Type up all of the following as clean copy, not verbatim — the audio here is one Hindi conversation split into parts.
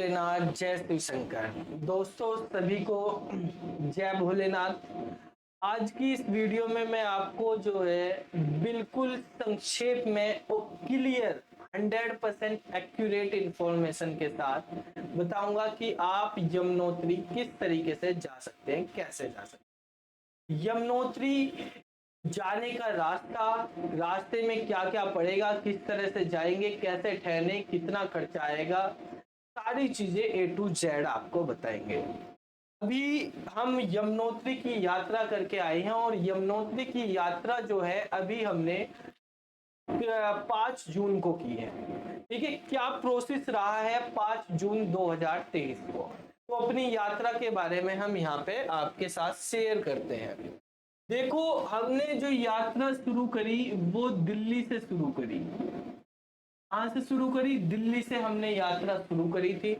भोलेनाथ, जय शिव शंकर। दोस्तों सभी को जय भोलेनाथ। आज की इस वीडियो में मैं आपको जो है बिल्कुल संक्षेप में और क्लियर 100% एक्यूरेट इंफॉर्मेशन के साथ बताऊंगा कि आप यमुनोत्री किस तरीके से जा सकते हैं, कैसे जा सकते हैं। यमुनोत्री जाने का रास्ता, रास्ते में क्या क्या पड़ेगा, किस तरह से जाएंगे, कैसे ठहरने, कितना खर्चा आएगा, सारी चीजें ए टू जेड आपको बताएंगे। अभी हम यमुनोत्री की यात्रा करके आए हैं और यमुनोत्री की यात्रा जो है अभी हमने 5 जून को की है। ठीक है, क्या प्रोसेस रहा है 5 जून 2023 को, तो अपनी यात्रा के बारे में हम यहाँ पे आपके साथ शेयर करते हैं। देखो, हमने जो यात्रा शुरू करी वो दिल्ली से शुरू करी। कहां से शुरू करी? दिल्ली से हमने यात्रा शुरू करी थी।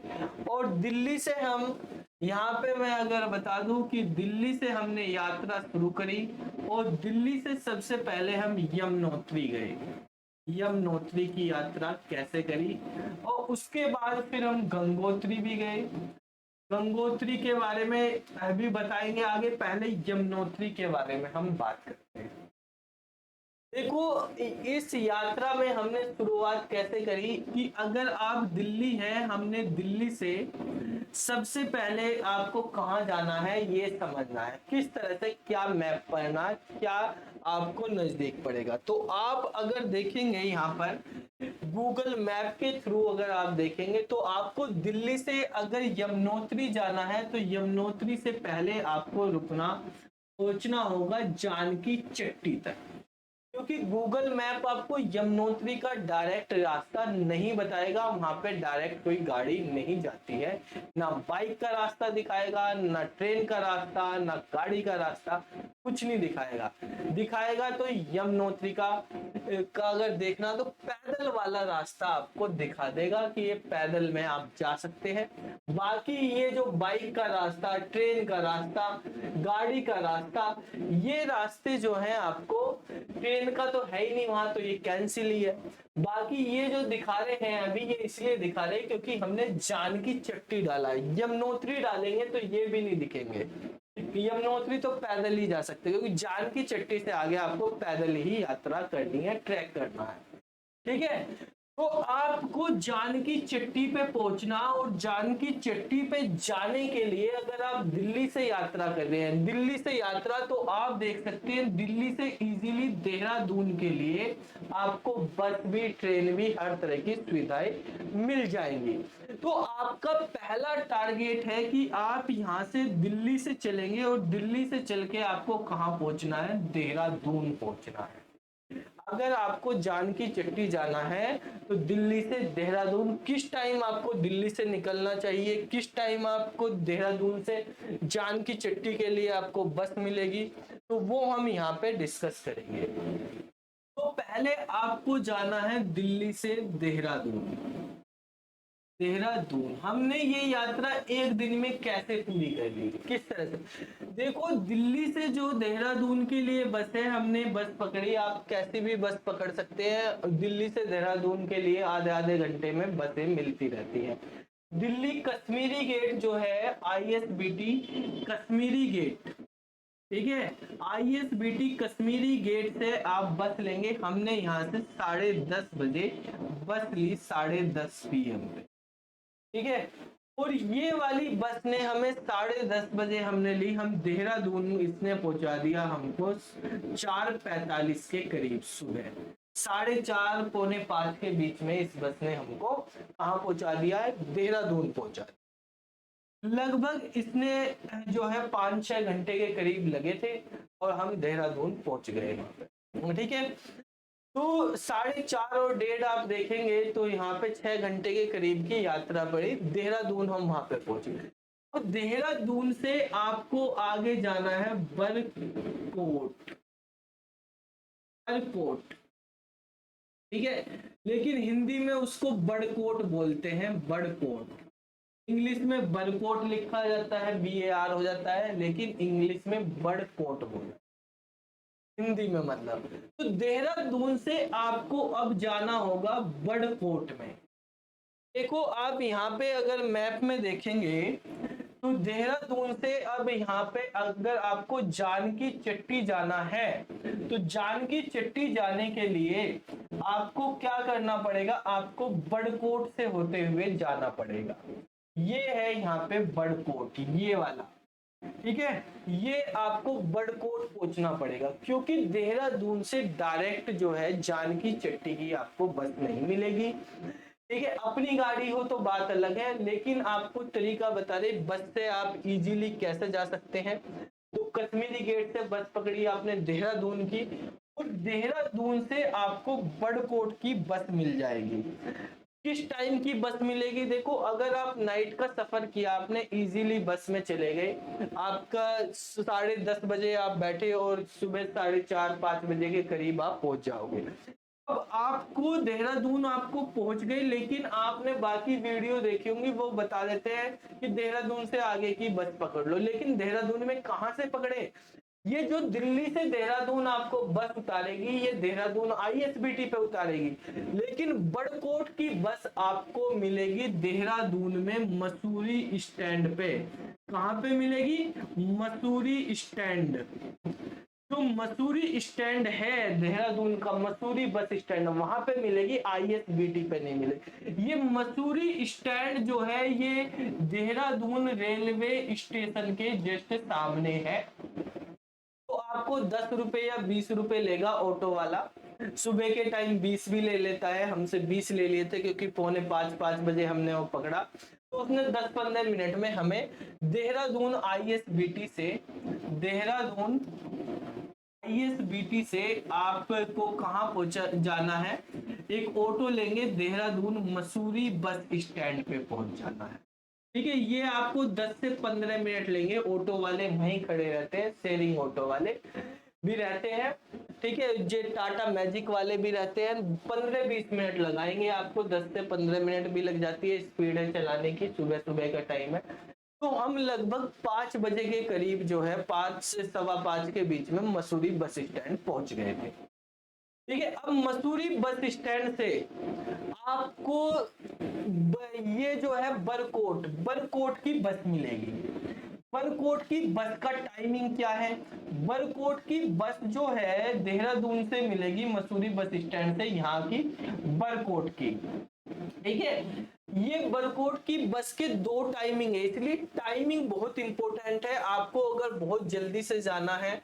और दिल्ली से हम यहाँ पे मैं अगर बता दूं कि दिल्ली से हमने यात्रा शुरू करी और दिल्ली से सबसे पहले हम यमुनोत्री गए। यमुनोत्री की यात्रा कैसे करी और उसके बाद फिर हम गंगोत्री भी गए। गंगोत्री के बारे में अभी बताएंगे आगे, पहले यमुनोत्री के बारे में हम बात करते हैं। देखो, इस यात्रा में हमने शुरुआत कैसे करी कि अगर आप दिल्ली है, हमने दिल्ली से सबसे पहले आपको कहाँ जाना है ये समझना है, किस तरह से क्या मैप पढ़ना, क्या आपको नजदीक पड़ेगा। तो आप अगर देखेंगे यहाँ पर गूगल मैप के थ्रू अगर आप देखेंगे तो आपको दिल्ली से अगर यमुनोत्री जाना है तो यमुनोत्री से पहले आपको रुकना, पहुंचना होगा जानकी चट्टी तक, क्योंकि गूगल मैप आपको यमुनोत्री का डायरेक्ट रास्ता नहीं बताएगा। वहां पे डायरेक्ट कोई गाड़ी नहीं जाती है, ना बाइक का रास्ता दिखाएगा, ना ट्रेन का रास्ता, ना गाड़ी का रास्ता, कुछ नहीं दिखाएगा। दिखाएगा तो यमुनोत्री का अगर देखना तो पैदल वाला रास्ता आपको दिखा देगा कि ये पैदल में आप जा सकते हैं। बाकी ये जो बाइक का रास्ता, ट्रेन का रास्ता, गाड़ी का रास्ता, ये रास्ते जो हैं आपको, ट्रेन का तो है ही नहीं वहां, तो ये कैंसिल ही है। बाकी ये जो दिखा रहे हैं अभी, ये इसलिए दिखा रहे हैं क्योंकि हमने जानकी चट्टी डाला है। यमुनोत्री डालेंगे तो ये भी नहीं दिखेंगे। यमुनोत्री तो पैदल ही जा सकते हैं क्योंकि जानकी चट्टी से आगे आपको पैदल ही यात्रा करनी है, ट्रैक करना है। ठीक है, तो आपको जानकी चट्टी पे पहुंचना, और जानकी चट्टी पे जाने के लिए अगर आप दिल्ली से यात्रा कर रहे हैं, दिल्ली से यात्रा, तो आप देख सकते हैं दिल्ली से इजीली देहरादून के लिए आपको बस भी, ट्रेन भी, हर तरह की सुविधाएं मिल जाएंगी। तो आपका पहला टारगेट है कि आप यहां से दिल्ली से चलेंगे और दिल्ली से चल के आपको कहां पहुंचना है? देहरादून पहुंचना है। अगर आपको जानकी चट्टी जाना है तो दिल्ली से देहरादून किस टाइम आपको दिल्ली से निकलना चाहिए, किस टाइम आपको देहरादून से जानकी चट्टी के लिए आपको बस मिलेगी, तो वो हम यहाँ पे डिस्कस करेंगे। तो पहले आपको जाना है दिल्ली से देहरादून। देहरादून हमने ये यात्रा एक दिन में कैसे पूरी कर ली, किस तरह से? देखो, दिल्ली से जो देहरादून के लिए बस है, हमने बस पकड़ी। आप कैसे भी बस पकड़ सकते हैं, दिल्ली से देहरादून के लिए आधे आधे घंटे में बसें मिलती रहती हैं। दिल्ली कश्मीरी गेट जो है, ISBT कश्मीरी गेट, ठीक है, ISBT कश्मीरी गेट से आप बस लेंगे। हमने यहाँ से 10:30 बजे बस ली, 10:30 PM पे। ठीक है, और ये वाली बस ने हमें 10:30 बजे हमने ली, हम देहरादून इसने पहुंचा दिया हमको 4:45 के करीब सुबह। 4:30 पौने 5 के बीच में इस बस ने हमको कहाँ पहुंचा दिया है? देहरादून पहुंचा दिया। लगभग इसने जो है 5-6 घंटे के करीब लगे थे और हम देहरादून पहुंच गए वहां पे। ठीक है, तो 4:30 और 1:30 आप देखेंगे तो यहाँ पे 6 घंटे के करीब की यात्रा पड़ी। देहरादून हम वहां पे पहुंच गए और देहरादून से आपको आगे जाना है बरकोट। बरकोट, ठीक है, लेकिन हिंदी में उसको बड़कोट बोलते हैं, बड़कोट। इंग्लिश में बरकोट लिखा जाता है, BAR हो जाता है, लेकिन इंग्लिश में बड़कोट बोलते, हिंदी में मतलब। तो देहरादून से आपको अब जाना होगा बड़कोट में। देखो आप यहाँ पे अगर मैप में देखेंगे तो देहरादून से अब यहाँ पे अगर आपको जानकी चट्टी जाना है तो जानकी चट्टी जाने के लिए आपको क्या करना पड़ेगा, आपको बड़कोट से होते हुए जाना पड़ेगा। ये है यहाँ पे बड़कोट, ये वाला, ठीक है। ये आपको बड़कोट पहुंचना पड़ेगा क्योंकि देहरादून से डायरेक्ट जो है जानकी चट्टी की आपको बस नहीं मिलेगी। ठीक है, अपनी गाड़ी हो तो बात अलग है, लेकिन आपको तरीका बता रहे बस से आप इजीली कैसे जा सकते हैं। तो कश्मीरी गेट से बस पकड़ी आपने देहरादून की, और देहरादून से आपको बड़कोट की बस मिल जाएगी। किस टाइम की बस मिलेगी, देखो अगर आप नाइट का सफर किया आपने, इजीली बस में चले गए, आपका 10:30 बजे आप बैठे और सुबह 4:30-5 बजे के करीब आप पहुंच जाओगे। अब आपको देहरादून आपको पहुंच गए, लेकिन आपने बाकी वीडियो देखी होंगी, वो बता देते हैं कि देहरादून से आगे की बस पकड़ लो, लेकिन देहरादून में कहां से पकड़े। ये जो दिल्ली से देहरादून आपको बस उतारेगी, ये देहरादून आईएसबीटी पे उतारेगी, लेकिन बड़कोट की बस आपको मिलेगी देहरादून में मसूरी स्टैंड पे। कहां पे मिलेगी, मसूरी स्टैंड। जो मसूरी स्टैंड है देहरादून का, मसूरी बस स्टैंड, वहां पे मिलेगी, आईएसबीटी पे नहीं मिलेगी। ये मसूरी स्टैंड जो है ये देहरादून रेलवे स्टेशन के जस्ट सामने है। तो आपको 10 रुपए या 20 रुपए लेगा ऑटो वाला। सुबह के टाइम 20 भी ले लेता है, हमसे 20 ले लिए थे क्योंकि 4:45-5 बजे हमने वो पकड़ा। तो उसने 10-15 मिनट में हमें देहरादून आईएसबीटी से, देहरादून आईएसबीटी से आपको कहाँ पहुंचा जाना है, एक ऑटो लेंगे, देहरादून मसूरी बस स्टैंड पे पहुंच जाना है। ठीक है, ये आपको 10 से 15 मिनट लेंगे, ऑटो वाले वहीं खड़े रहते हैं, शेयरिंग ऑटो वाले भी रहते हैं। ठीक है, जे टाटा मैजिक वाले भी रहते हैं। 15-20 मिनट लगाएंगे आपको, 10 से 15 मिनट भी लग जाती है, स्पीड है चलाने की, सुबह सुबह का टाइम है। तो हम लगभग 5 बजे के करीब जो है, 5 से 5:15 के बीच में मसूरी बस स्टैंड पहुंच गए थे। ठीक है, अब मसूरी बस स्टैंड से आपको ये जो है बरकोट, बरकोट की बस मिलेगी। बरकोट की बस का टाइमिंग क्या है, बरकोट की बस जो है देहरादून से मिलेगी, मसूरी बस स्टैंड से, यहाँ की बरकोट की। ठीक है, ये बरकोट की बस के 2 टाइमिंग है, इसलिए टाइमिंग बहुत इंपॉर्टेंट है। आपको अगर बहुत जल्दी से जाना है,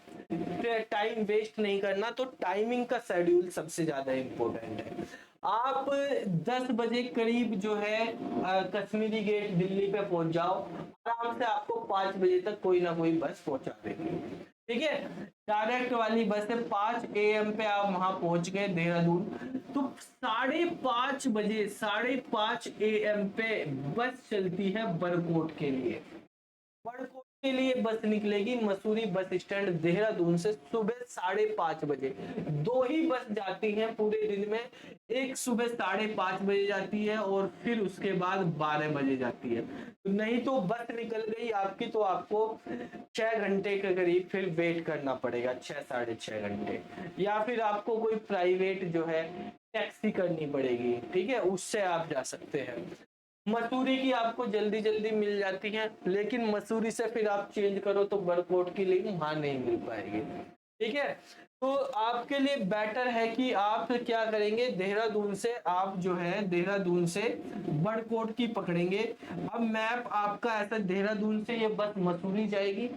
टाइम वेस्ट नहीं करना, तो टाइमिंग का शेड्यूल सबसे ज्यादा इंपॉर्टेंट है। आप 10 बजे करीब जो है कश्मीरी गेट दिल्ली पे पहुंच जाओ, आराम से आपको 5 बजे तक कोई ना कोई बस पहुंचा देगी। ठीक है, डायरेक्ट वाली बस है, 5 AM पे आप वहां पहुंच गए देहरादून, तो 5:30 बजे, 5:30 AM पे बस चलती है बरकोट के लिए। बड़कोट के लिए बस निकलेगी मसूरी बस स्टैंड देहरादून से सुबह 5:30 बजे। 2 ही बस जाती हैं पूरे दिन में, एक सुबह 5:30 बजे जाती है और फिर उसके बाद 12 बजे जाती है। नहीं तो बस निकल गई आपकी तो आपको 6 घंटे के करीब फिर वेट करना पड़ेगा, 6-6.5 घंटे, या फिर आपको कोई प्राइवेट जो है टैक्सी करनी पड़ेगी। ठीक है, उससे आप जा सकते हैं। मसूरी की आपको जल्दी जल्दी मिल जाती है, लेकिन मसूरी से फिर आप चेंज करो तो बरकोट की लिंक वहां नहीं मिल पाएगी। ठीक है, तो आपके लिए बेटर है कि आप क्या करेंगे, देहरादून से आप जो है देहरादून से बड़कोट की पकड़ेंगे। अब मैप आपका ऐसा, देहरादून से ये बस मसूरी जाएगी,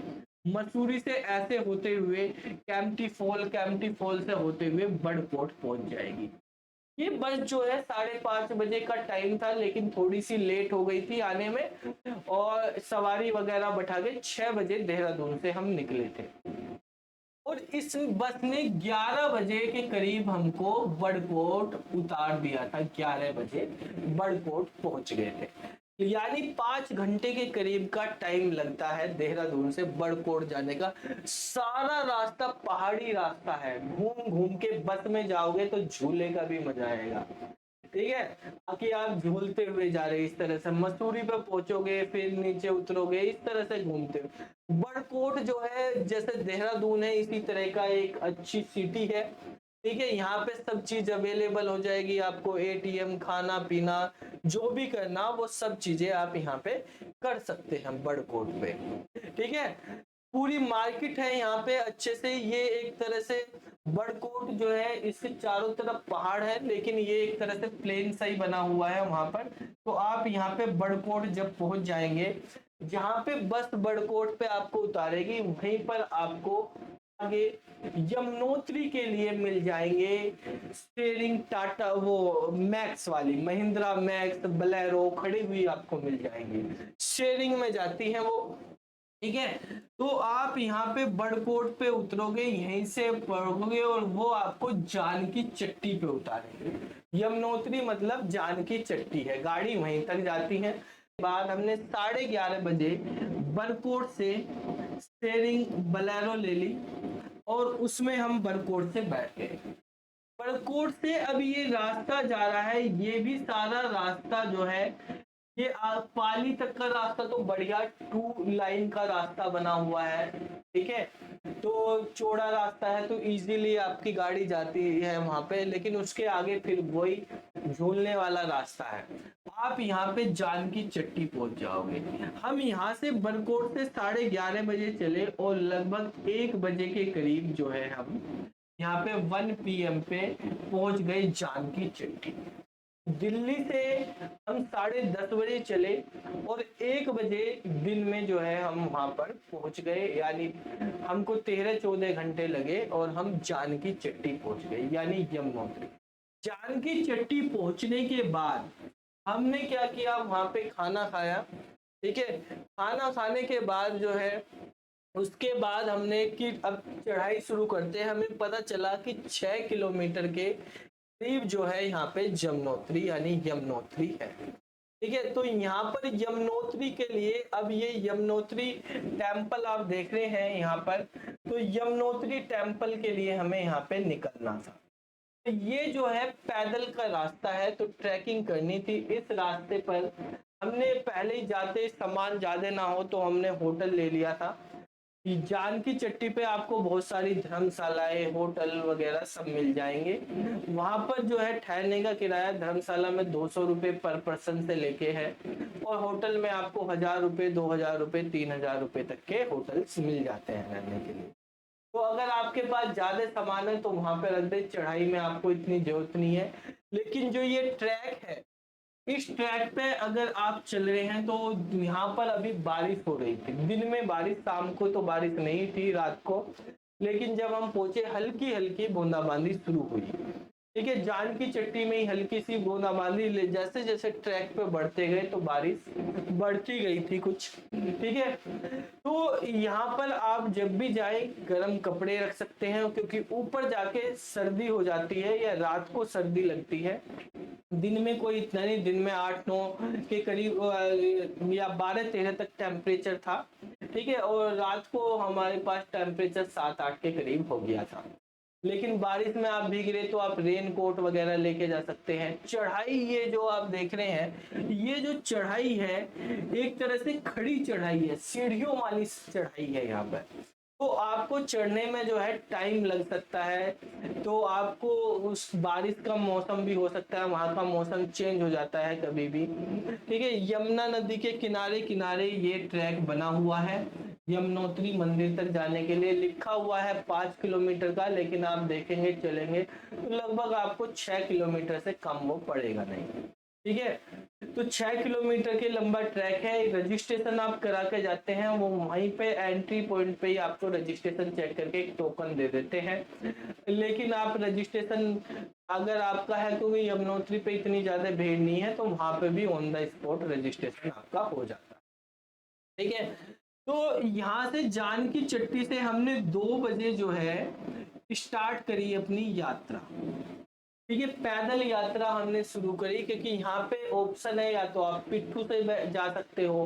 मसूरी से ऐसे होते हुए कैंपटी फॉल से होते हुए बड़कोट पहुंच जाएगी। ये बस जो है 5:30 बजे का टाइम था, लेकिन थोड़ी सी लेट हो गई थी आने में, और सवारी वगैरह बैठा के 6 बजे देहरादून से हम निकले थे, और इस बस ने 11 बजे के करीब हमको बड़कोट उतार दिया था। 11 बजे बड़कोट पहुंच गए थे, यानी 5 घंटे के करीब का टाइम लगता है देहरादून से बड़कोट जाने का। सारा रास्ता पहाड़ी रास्ता है, घूम घूम के बस में जाओगे तो झूले का भी मजा आएगा। ठीक है, बाकी आप झूलते हुए जा रहे, इस तरह से मसूरी पे पहुंचोगे, फिर नीचे उतरोगे, इस तरह से घूमते हुए। बड़कोट जो है जैसे देहरादून है इसी तरह का एक अच्छी सिटी है, ठीक है, यहाँ पे सब चीज अवेलेबल हो जाएगी आपको, एटीएम, खाना पीना, जो भी करना वो सब चीजें आप यहाँ पे कर सकते हैं बड़कोट पे। ठीक है, पूरी मार्केट है यहाँ पे अच्छे से। ये एक तरह से बड़कोट जो है इसके चारों तरफ पहाड़ है, लेकिन ये एक तरह से प्लेन सा ही बना हुआ है वहां पर। तो आप यहाँ पे बड़कोट जब पहुंच जाएंगे, जहाँ पे बस बड़कोट पे आपको उतारेगी, वहीं पर आपको आगे यमुनोत्री के लिए मिल जाएंगे स्टीयरिंग टाटा, वो मैक्स वाली महिंद्रा मैक्स बोलेरो खड़ी हुई आपको मिल जाएंगी, शेयरिंग में जाती है वो। ठीक है, तो आप यहाँ पे बड़कोट पे उतरोगे, यहीं से पढ़ोगे और वो आपको जानकी चट्टी पे उतारेंगे। यमुनोत्री मतलब जानकी चट्टी है, गाड़ी वहीं तक जाती है। बाद हमने 11:30 बजे बड़कोट से स्टीयरिंग बोलेरो ले ली और उसमें हम बड़कोट से बैठ गए। बड़कोट से अब ये रास्ता जा रहा है, ये भी सारा रास्ता जो है ये पाली तक का रास्ता तो बढ़िया 2 लाइन का रास्ता बना हुआ है। ठीक है, तो चौड़ा रास्ता है तो इजीली आपकी गाड़ी जाती है वहां पे, लेकिन उसके आगे फिर वही झूलने वाला रास्ता है। आप यहाँ पे जानकी चट्टी पहुंच जाओगे। हम यहाँ से बरकोट से 11:30 बजे चले और लगभग 1 बजे के करीब जो है हम यहाँ पे 1 PM पे पहुंच गए जानकी चट्टी। दिल्ली से हम 10:30 बजे चले और 1 बजे दिन में जो है हम वहां पर पहुंच गए, यानी हमको 13-14 घंटे लगे और हम जानकी चट्टी पहुंच गए, यानी यमुनोत्री। जानकी चट्टी पहुंचने के बाद हमने क्या किया, वहां पे खाना खाया। ठीक है, खाना खाने के बाद जो है उसके बाद हमने कि अब चढ़ाई शुरू करते हैं। हमें पता चला कि 6 किलोमीटर के करीब जो है यहाँ पे यमुनोत्री यानी यमुनोत्री है। ठीक है, तो यहाँ पर यमुनोत्री के लिए, अब ये यमुनोत्री टेम्पल आप देख रहे हैं यहाँ पर, तो यमुनोत्री टेम्पल के लिए हमें यहाँ पे निकलना था। तो ये जो है पैदल का रास्ता है, तो ट्रैकिंग करनी थी। इस रास्ते पर हमने पहले ही जाते, सामान ज्यादा ना हो तो हमने होटल ले लिया था। जानकी चट्टी पे आपको बहुत सारी धर्मशालाएं, होटल वगैरह सब मिल जाएंगे। वहां पर जो है ठहरने का किराया धर्मशाला में 200 रुपए पर पर्सन से लेके है, और होटल में आपको 1000 रुपए, 2000 रुपए, 3000 रुपए तक के होटल्स मिल जाते हैं रहने के लिए। तो अगर आपके पास ज्यादा सामान है तो वहां पे रख दे, चढ़ाई में आपको इतनी जरूरत नहीं है। लेकिन जो ये ट्रैक है, इस ट्रैक पे अगर आप चल रहे हैं तो यहाँ पर अभी बारिश हो रही थी, दिन में बारिश, शाम को तो बारिश नहीं थी, रात को। लेकिन जब हम पहुंचे हल्की हल्की बूंदाबांदी शुरू हुई। ठीक है, जानकी चट्टी में ही हल्की सी बूंदाबांदी, जैसे जैसे ट्रैक पे बढ़ते गए तो बारिश बढ़ती गई थी कुछ। ठीक है, तो यहाँ पर आप जब भी जाए गर्म कपड़े रख सकते हैं, क्योंकि ऊपर जाके सर्दी हो जाती है या रात को सर्दी लगती है। दिन में कोई इतना नहीं, दिन में 8-9 के करीब या 12-13 तक टेम्परेचर था। ठीक है, और रात को हमारे पास टेम्परेचर 7-8 के करीब हो गया था। लेकिन बारिश में आप भीग रहे तो आप रेन कोट वगैरह लेके जा सकते हैं। चढ़ाई ये जो आप देख रहे हैं, ये जो चढ़ाई है एक तरह से खड़ी चढ़ाई है, सीढ़ियों वाली चढ़ाई है यहाँ पर। तो आपको चढ़ने में जो है टाइम लग सकता है, तो आपको उस बारिश का मौसम भी हो सकता है, वहां का मौसम चेंज हो जाता है कभी भी। ठीक है, यमुना नदी के किनारे किनारे ये ट्रैक बना हुआ है। यमुनोत्री मंदिर तक जाने के लिए लिखा हुआ है 5 किलोमीटर का, लेकिन आप देखेंगे चलेंगे तो लगभग आपको 6 किलोमीटर से कम वो पड़ेगा नहीं। ठीक है, तो 6 किलोमीटर के लंबा ट्रैक है। रजिस्ट्रेशन आप करा के जाते हैं, वो वहीं पे एंट्री पॉइंट पे ही आपको रजिस्ट्रेशन चेक करके एक टोकन दे देते हैं। लेकिन आप रजिस्ट्रेशन अगर आपका है, क्योंकि यमुनोत्री पे इतनी ज्यादा भीड़ नहीं है, तो वहां पे भी ऑन द स्पॉट रजिस्ट्रेशन आपका हो जाता है। ठीक है, तो यहाँ से जानकी चट्टी से हमने 2 बजे जो है स्टार्ट करी अपनी यात्रा। ठीक है, पैदल यात्रा हमने शुरू करी, क्योंकि यहाँ पे ऑप्शन है, या तो आप पिट्ठू से जा सकते हो,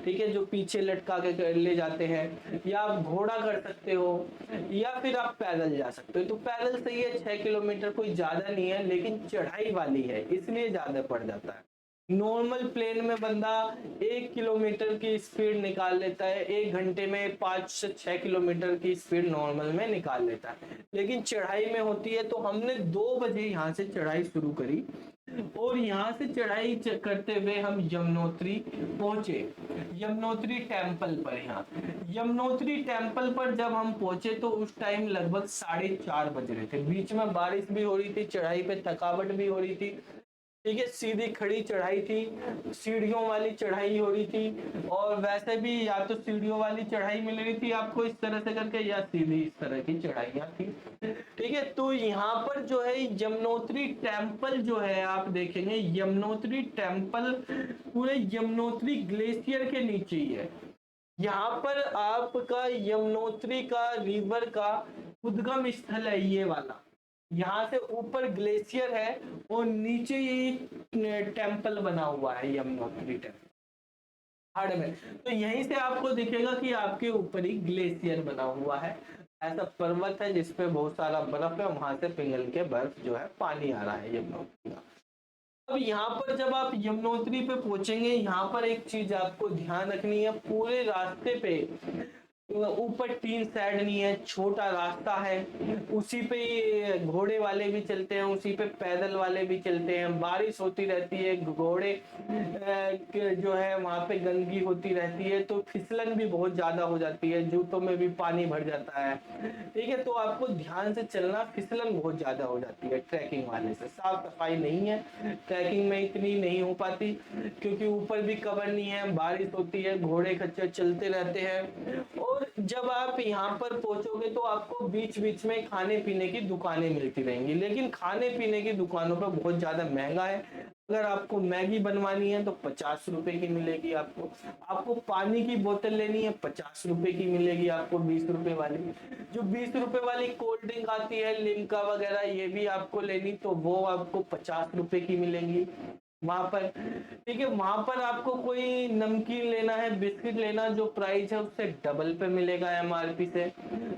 ठीक है, जो पीछे लटका के ले जाते हैं, या आप घोड़ा कर सकते हो, या फिर आप पैदल जा सकते हो। तो पैदल सही है, 6 किलोमीटर कोई ज्यादा नहीं है, लेकिन चढ़ाई वाली है इसलिए ज्यादा पड़ जाता है। नॉर्मल प्लेन में बंदा 1 किलोमीटर की स्पीड निकाल लेता है, 1 घंटे में 5 से 6 किलोमीटर की स्पीड नॉर्मल में निकाल लेता है। लेकिन चढ़ाई में होती है, तो हमने 2 बजे यहाँ से चढ़ाई शुरू करी और यहाँ से चढ़ाई करते हुए हम यमुनोत्री पहुंचे, यमुनोत्री टेम्पल पर। यहाँ यमुनोत्री टेम्पल पर जब हम पहुंचे तो उस टाइम लगभग 4:30 बज रहे थे। बीच में बारिश भी हो रही थी, चढ़ाई पे थकावट भी हो रही थी, ठीक है। सीधी खड़ी चढ़ाई थी, सीढ़ियों वाली चढ़ाई हो रही थी, और वैसे भी या तो सीढ़ियों वाली चढ़ाई मिल रही थी आपको इस तरह से करके, या सीधी इस तरह की चढ़ाइयाँ थी, ठीक है। तो यहाँ पर जो है यमुनोत्री टेम्पल जो है, आप देखेंगे यमुनोत्री टेम्पल पूरे यमुनोत्री ग्लेशियर के नीचे ही है। यहाँ पर आपका यमुनोत्री का रिवर का उद्गम स्थल है ये वाला। यहाँ से ऊपर ग्लेशियर है और नीचे ये टेम्पल बना हुआ है, यमुनोत्री टेम्पल पहाड़ में। तो यहीं से आपको दिखेगा कि आपके ऊपर ही ग्लेशियर बना हुआ है। ऐसा पर्वत है जिसपे बहुत सारा बर्फ है, वहां से पिघल के बर्फ जो है पानी आ रहा है यमुनोत्री का। अब यहाँ पर जब आप यमुनोत्री पे पहुंचेंगे, यहाँ पर एक चीज आपको ध्यान रखनी है, पूरे रास्ते पे ऊपर 3 साइड नहीं है, छोटा रास्ता है, उसी पे घोड़े वाले भी चलते हैं, उसी पे पैदल वाले भी चलते हैं। बारिश होती रहती है, घोड़े जो है वहां पे गंदगी होती रहती है, तो फिसलन भी बहुत ज्यादा हो जाती है, जूतों में भी पानी भर जाता है, ठीक है। तो आपको ध्यान से चलना, फिसलन बहुत ज्यादा हो जाती है ट्रैकिंग वाले से। साफ सफाई नहीं है ट्रैकिंग में, इतनी नहीं हो पाती, क्योंकि ऊपर भी कवर नहीं है, बारिश होती है, घोड़े खच्चर चलते रहते हैं। और जब आप यहाँ पर पहुंचोगे तो आपको बीच बीच में खाने पीने की दुकानें मिलती रहेंगी, लेकिन खाने पीने की दुकानों पर बहुत ज्यादा महंगा है। अगर आपको मैगी बनवानी है तो 50 रुपए की मिलेगी आपको, आपको पानी की बोतल लेनी है 50 रुपए की मिलेगी आपको, 20 रुपए वाली। जो 20 रुपए वाली कोल्ड ड्रिंक आती है लिम्का वगैरह, ये भी आपको लेनी तो वो आपको 50 रुपए की मिलेंगी वहां पर, ठीक है। वहां पर आपको कोई नमकीन लेना है, बिस्किट लेना, जो प्राइस है उससे डबल पे मिलेगा एमआरपी से।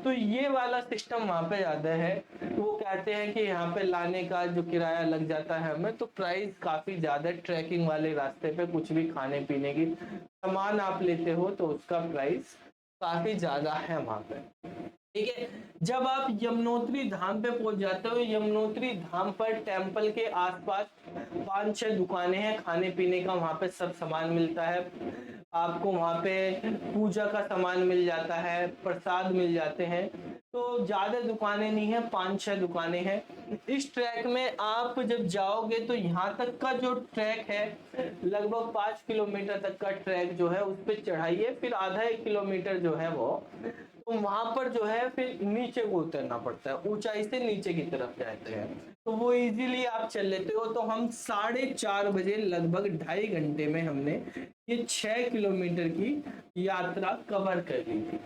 तो ये वाला सिस्टम वहां पे ज्यादा है। तो वो कहते हैं कि यहाँ पे लाने का जो किराया लग जाता है हमें, तो प्राइस काफी ज्यादा ट्रैकिंग वाले रास्ते पे कुछ भी खाने पीने की सामान आप लेते हो तो उसका प्राइस काफी ज्यादा है वहां पे, ठीक है। जब आप यमुनोत्री धाम पे पहुंच जाते हो, यमुनोत्री धाम पर टेम्पल के आसपास 5-6 दुकानें हैं खाने पीने का, वहां पे सब सामान मिलता है आपको। वहां पे पूजा का सामान मिल जाता है, प्रसाद मिल जाते हैं। तो ज्यादा दुकानें नहीं है, 5-6 दुकानें हैं। इस ट्रैक में आप जब जाओगे तो यहाँ तक का जो ट्रैक है, लगभग 5 किलोमीटर तक का ट्रैक जो है उस पर चढ़ाई है, फिर आधा 1 किलोमीटर जो है वो, तो वहां पर जो है फिर नीचे को उतरना पड़ता है, ऊंचाई से नीचे की तरफ जाते हैं, तो वो इजीली आप चल लेते हो। तो हम 4:30 बजे लगभग 2.5 घंटे में हमने ये 6 किलोमीटर की यात्रा कवर कर ली थी,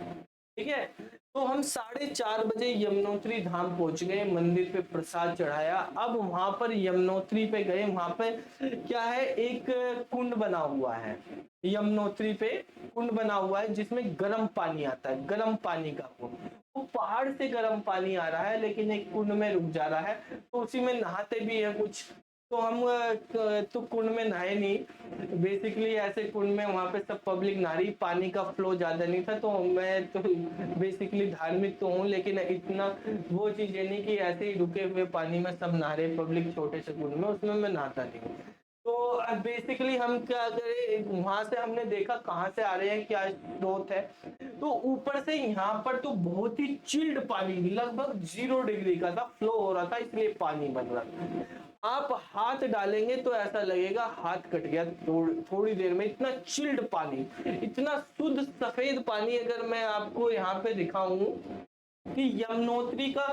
ठीक है। तो हम 4:30 बजे यमुनोत्री धाम पहुंच गए, मंदिर पे प्रसाद चढ़ाया। अब वहां पर यमुनोत्री पे गए, वहां पे क्या है, एक कुंड बना हुआ है, यमुनोत्री पे कुंड बना हुआ है जिसमें गर्म पानी आता है, गर्म पानी का कुंड। वो पहाड़ से गर्म पानी आ रहा है लेकिन एक कुंड में रुक जा रहा है, तो उसी में नहाते भी है कुछ। तो हम तो कुंड में नहाए नहीं, बेसिकली ऐसे कुंड में वहां पे सब पब्लिक नहा रही, पानी का फ्लो ज्यादा नहीं था, तो मैं तो बेसिकली धार्मिक तो हूँ, लेकिन इतना वो चीज है नहीं कि ऐसे ही रुके हुए पानी में सब नहा रहे पब्लिक छोटे से कुंड में, उसमें मैं नहाता नहीं हूँ। तो बेसिकली हम क्या करें, वहां से हमने देखा कहाँ से आ रहे हैं, क्या स्रोत है। तो ऊपर से यहाँ पर तो बहुत ही चिल्ड पानी, लगभग 0 डिग्री का था, फ्लो हो रहा था, इसलिए पानी बन रहा था। आप हाथ डालेंगे तो ऐसा लगेगा हाथ कट गया थोड़ी देर में, इतना चिल्ड पानी, इतना शुद्ध सफेद पानी। अगर मैं आपको यहाँ पे दिखाऊं कि यमुनोत्री का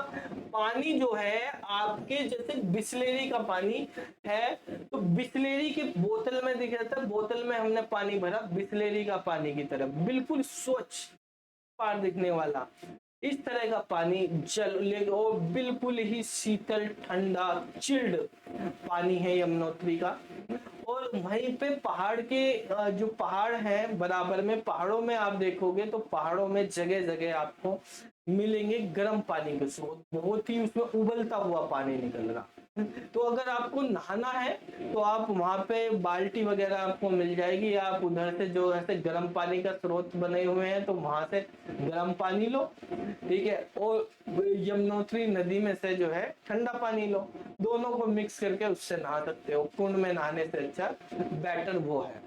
पानी जो है आपके जैसे बिस्लेरी का पानी है, तो बिस्लेरी के बोतल में दिख रहा था, बोतल में हमने पानी भरा बिस्लेरी का पानी की तरह, बिल्कुल स्वच्छ पार दिखने वाला, इस तरह का पानी जल ले, और बिल्कुल ही शीतल ठंडा चिल्ड पानी है यमुनोत्री का। और वहीं पे पहाड़ के जो पहाड़ है बराबर में, पहाड़ों में आप देखोगे तो पहाड़ों में जगह जगह आपको मिलेंगे गर्म पानी के स्रोत, बहुत ही उसमें उबलता हुआ पानी निकल रहा, तो अगर आपको नहाना है तो आप वहां पे बाल्टी वगैरह आपको मिल जाएगी, आप उधर से जो ऐसे गर्म पानी का स्रोत बने हुए हैं तो वहां से गर्म पानी लो, ठीक है, और यमुनोत्री नदी में से जो है ठंडा पानी लो, दोनों को मिक्स करके उससे नहा सकते हो। कुंड में नहाने से अच्छा बेटर वो है,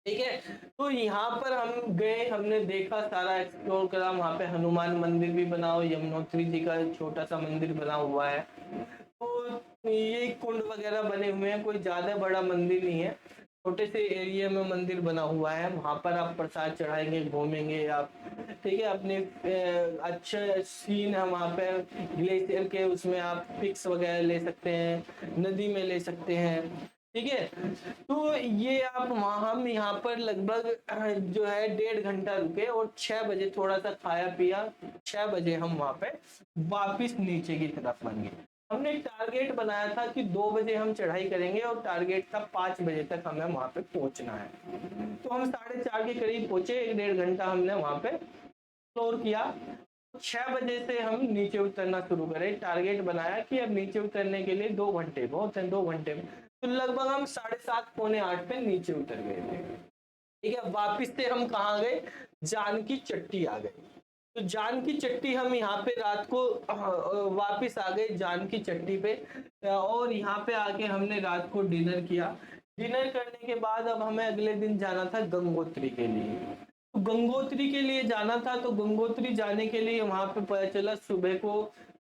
ठीक है। तो यहाँ पर हम गए, हमने देखा, सारा एक्सप्लोर करा, वहाँ पे हनुमान मंदिर भी बना हो, यमुनोत्री जी का छोटा सा मंदिर बना हुआ है। तो ये कुंड वगैरह बने हुए हैं, कोई ज्यादा बड़ा मंदिर नहीं है, छोटे से एरिया में मंदिर बना हुआ है। वहां पर आप प्रसाद चढ़ाएंगे, घूमेंगे आप, ठीक है, अपने अच्छा सीन है वहां पे, ग्लेशियर के उसमें आप पिक्स वगैरह ले सकते हैं, नदी में ले सकते हैं, ठीक है। तो ये आप वहाँ, हम यहाँ पर लगभग जो है 1.5 घंटा रुके और 6 बजे थोड़ा सा खाया पिया, 6 बजे हम वहाँ पे वापिस नीचे की तरफ बन गए। हमने टारगेट बनाया था कि 2 बजे हम चढ़ाई करेंगे और टारगेट था 5 बजे तक हमें वहां पे पहुंचना है। तो हम 4:30 के करीब पहुंचे, 1.5 घंटा हमने वहां पे एक्सप्लोर किया। 6 बजे से हम नीचे उतरना शुरू करें, टारगेट बनाया कि अब नीचे उतरने के लिए 2 घंटे बहुत है, 2 घंटे में, तो लगभग हम 7:30 पौने 8 पे नीचे उतर गए थे, ठीक है। वापिस से हम कहाँ गए, जानकी चट्टी आ गए। तो जानकी चट्टी हम यहाँ पे रात को वापिस आ गए जानकी चट्टी पे, और यहाँ पे आके हमने रात को डिनर किया। डिनर करने के बाद अब हमें अगले दिन जाना था गंगोत्री के लिए। तो गंगोत्री के लिए जाना था, तो गंगोत्री जाने के लिए वहां पे पता चला सुबह को,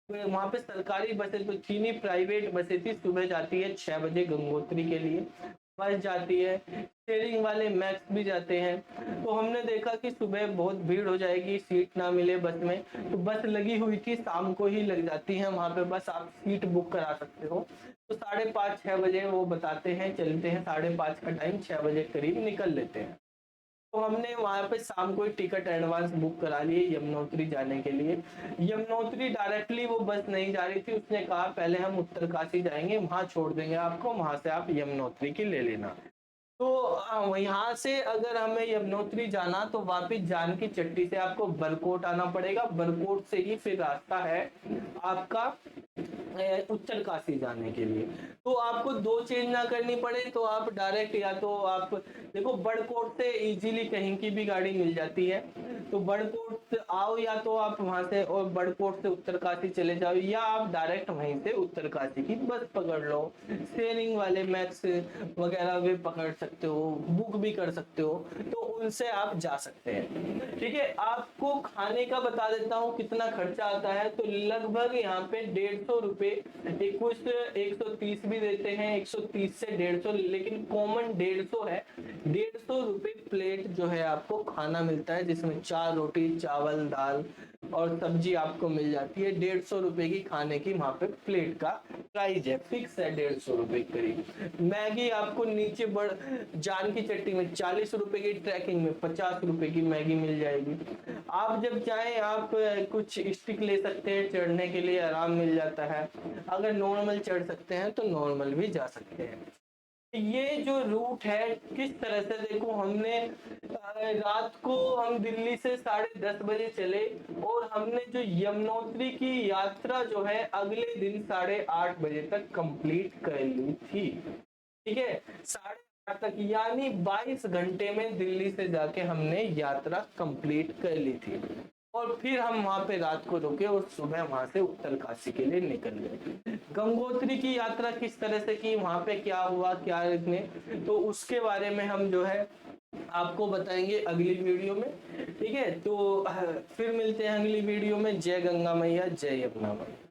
वहां पे सरकारी बसें तो थी नहीं, प्राइवेट बसें थी, सुबह जाती है 6 बजे गंगोत्री के लिए बस जाती है, शेयरिंग वाले मैक्स भी जाते हैं। तो हमने देखा कि सुबह बहुत भीड़ हो जाएगी, सीट ना मिले बस में, तो बस लगी हुई थी, शाम को ही लग जाती है वहां पे बस, आप सीट बुक करा सकते हो। तो 5:30-6 बजे वो बताते हैं चलते हैं, 5:30 का टाइम, 6 बजे करीब निकल लेते हैं। तो हमने वहां पे शाम को ही टिकट एडवांस बुक करा लिए यमुनोत्री जाने के लिए। यमुनोत्री डायरेक्टली वो बस नहीं जा रही थी, उसने कहा पहले हम उत्तरकाशी जाएंगे, वहां छोड़ देंगे आपको, वहां से आप यमुनोत्री की ले लेना। तो यहाँ से अगर हमें यमुनोत्री जाना तो वापिस जानकी चट्टी से आपको बरकोट आना पड़ेगा, बरकोट से ही फिर रास्ता है आपका उत्तरकाशी जाने के लिए। तो आपको 2 चेंज ना करनी पड़े तो आप डायरेक्ट, या तो आप देखो बड़कोट से इजीली कहीं की भी गाड़ी मिल जाती है, तो बड़कोट से आओ, या तो आप वहां से और बड़कोट से उत्तरकाशी चले जाओ, या आप डायरेक्ट वहीं से उत्तरकाशी की बस पकड़ लो, शेयरिंग वाले मैक्स वगैरह भी पकड़ सकते हो, बुक भी कर सकते हो, तो उनसे आप जा सकते हैं, ठीक है। आपको खाने का बता देता हूँ कितना खर्चा आता है, तो लगभग यहाँ पे 150 रुपए, कुछ 130 भी देते हैं, 130 से 150, लेकिन कॉमन 150 है। 150 रुपए प्लेट जो है आपको खाना मिलता है, जिसमें 4 रोटी, चावल, दाल और सब्जी आपको मिल जाती है। 150 रुपए की खाने की वहां पे प्लेट का प्राइस है, फिक्स है 150 रुपए करीब। मैगी आपको नीचे जानकी चट्टी में 40 रुपए की, ट्रैकिंग में 50 रुपए की मैगी मिल जाएगी। आप जब चाहें आप कुछ स्टिक ले सकते हैं, चढ़ने के लिए आराम मिल जाता है। अगर नॉर्मल चढ़ सकते हैं तो नॉर्मल भी जा सकते हैं। ये जो रूट है किस तरह से, देखो हमने रात को हम दिल्ली से 10:30 बजे चले, और हमने जो यमुनोत्री की यात्रा जो है अगले दिन 8:30 बजे तक कंप्लीट कर ली थी, ठीक है। 8:30 तक, यानी 22 घंटे में दिल्ली से जाके हमने यात्रा कंप्लीट कर ली थी। और फिर हम वहां पे रात को रुके और सुबह वहां से उत्तरकाशी के लिए निकल गए। गंगोत्री की यात्रा किस तरह से की, वहां पे क्या हुआ क्या रखने, तो उसके बारे में हम जो है आपको बताएंगे अगली वीडियो में, ठीक है। तो फिर मिलते हैं अगली वीडियो में। जय गंगा मैया, जय यमुना मैया।